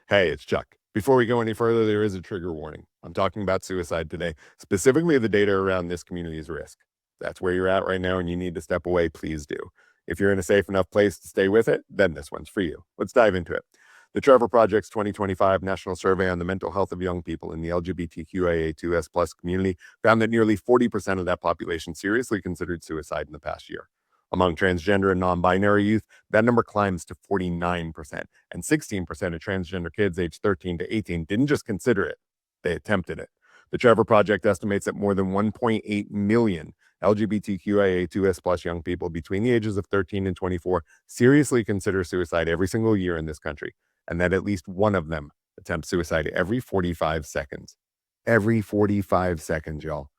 Hey, it's Chuck. Before we go any further, there is a trigger warning. I'm talking about suicide today, specifically the data around this community's risk. If that's where you're at right now and you need to step away, please do. If you're in a safe enough place to stay with it, then this one's for you. Let's dive into it. The Trevor Project's 2025 National Survey on the Mental Health of Young People in the LGBTQIA2S plus community found that nearly 40% of that population seriously considered suicide in the past year. Among transgender and non-binary youth, that number climbs to 49%, and 16% of transgender kids aged 13 to 18 didn't just consider it, they attempted it. The Trevor Project estimates that more than 1.8 million LGBTQIA2S plus young people between the ages of 13 and 24 seriously consider suicide every single year in this country, and that at least one of them attempts suicide every 45 seconds. Every 45 seconds, y'all.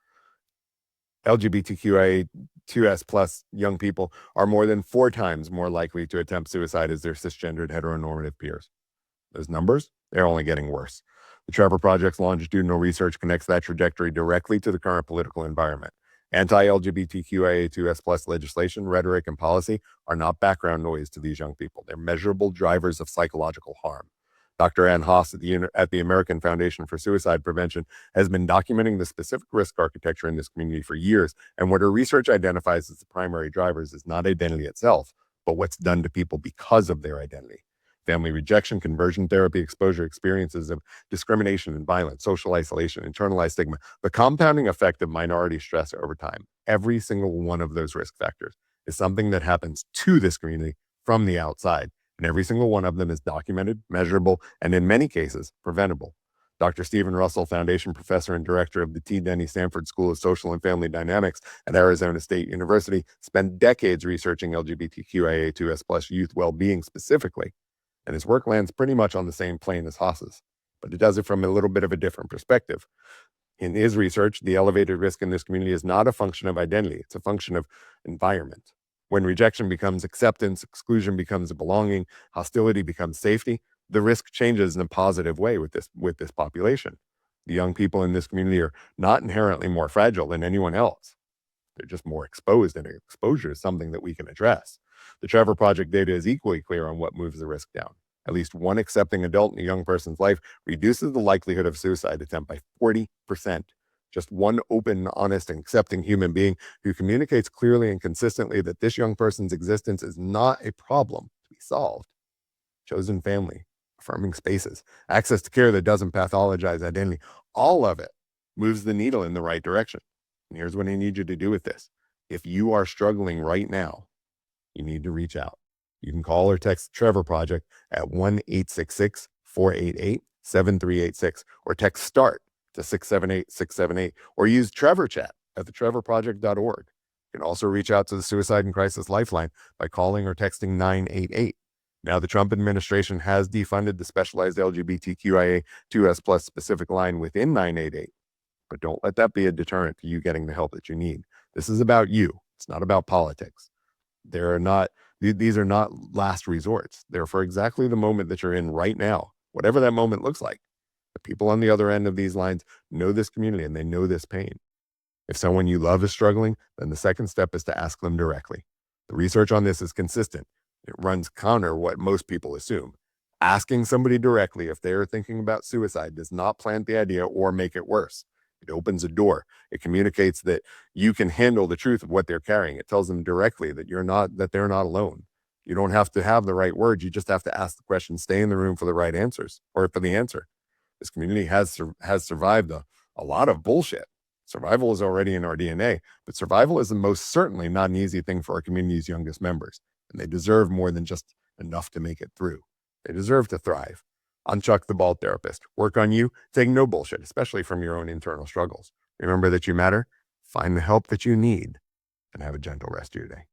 LGBTQIA2S plus young people are more than 4 times more likely to attempt suicide as their cisgendered heteronormative peers. Those numbers, they're only getting worse. The Trevor Project's longitudinal research connects that trajectory directly to the current political environment. Anti-LGBTQIA2S plus legislation, rhetoric, and policy are not background noise to these young people. They're measurable drivers of psychological harm. Dr. Haas at the American Foundation for Suicide Prevention has been documenting the specific risk architecture in this community for years, and what her research identifies as the primary drivers is not identity itself, but what's done to people because of their identity. Family rejection, conversion therapy, exposure, experiences of discrimination and violence, social isolation, internalized stigma, the compounding effect of minority stress over time. Every single one of those risk factors is something that happens to this community from the outside. And every single one of them is documented, measurable, and in many cases, preventable. Dr. Stephen Russell, Foundation Professor and Director of the T. Denny Stanford School of Social and Family Dynamics at Arizona State University, spent decades researching LGBTQIA2S plus youth well-being specifically, and his work lands pretty much on the same plane as Haas's, but it does it from a little bit of a different perspective. In his research, the elevated risk in this community is not a function of identity, it's a function of environment. When rejection becomes acceptance, exclusion becomes a belonging, hostility becomes safety, the risk changes in a positive way with this population. The young people in this community are not inherently more fragile than anyone else. They're just more exposed, and exposure is something that we can address. The Trevor Project data is equally clear on what moves the risk down. At least one accepting adult in a young person's life reduces the likelihood of suicide attempt by 40%. Just one open, honest, and accepting human being who communicates clearly and consistently that this young person's existence is not a problem to be solved. Chosen family, affirming spaces, access to care that doesn't pathologize identity, all of it moves the needle in the right direction. And here's what I need you to do with this. If you are struggling right now, you need to reach out. You can call or text Trevor Project at 1-866-488-7386 or text START to 678-678 or use Trevor Chat at thetrevorproject.org. You can also reach out to the Suicide and Crisis Lifeline by calling or texting 988. Now, the Trump administration has defunded the specialized LGBTQIA2S plus specific line within 988, but don't let that be a deterrent to you getting the help that you need. This is about you. It's not about politics. These are not last resorts. They're for exactly the moment that you're in right now, whatever that moment looks like. The people on the other end of these lines know this community and they know this pain. If someone you love is struggling, then the second step is to ask them directly. The research on this is consistent. It runs counter what most people assume. Asking somebody directly if they are thinking about suicide does not plant the idea or make it worse. It opens a door. It communicates that you can handle the truth of what they're carrying. It tells them directly that they're not alone. You don't have to have the right words. You just have to ask the question, stay in the room for the right answers or for the answer. This community has survived a lot of bullshit. Survival is already in our DNA, but survival is the most certainly not an easy thing for our community's youngest members. And they deserve more than just enough to make it through. They deserve to thrive. I'm Chuck the Bald Therapist. Work on you, take no bullshit, especially from your own internal struggles. Remember that you matter, find the help that you need, and have a gentle rest of your day.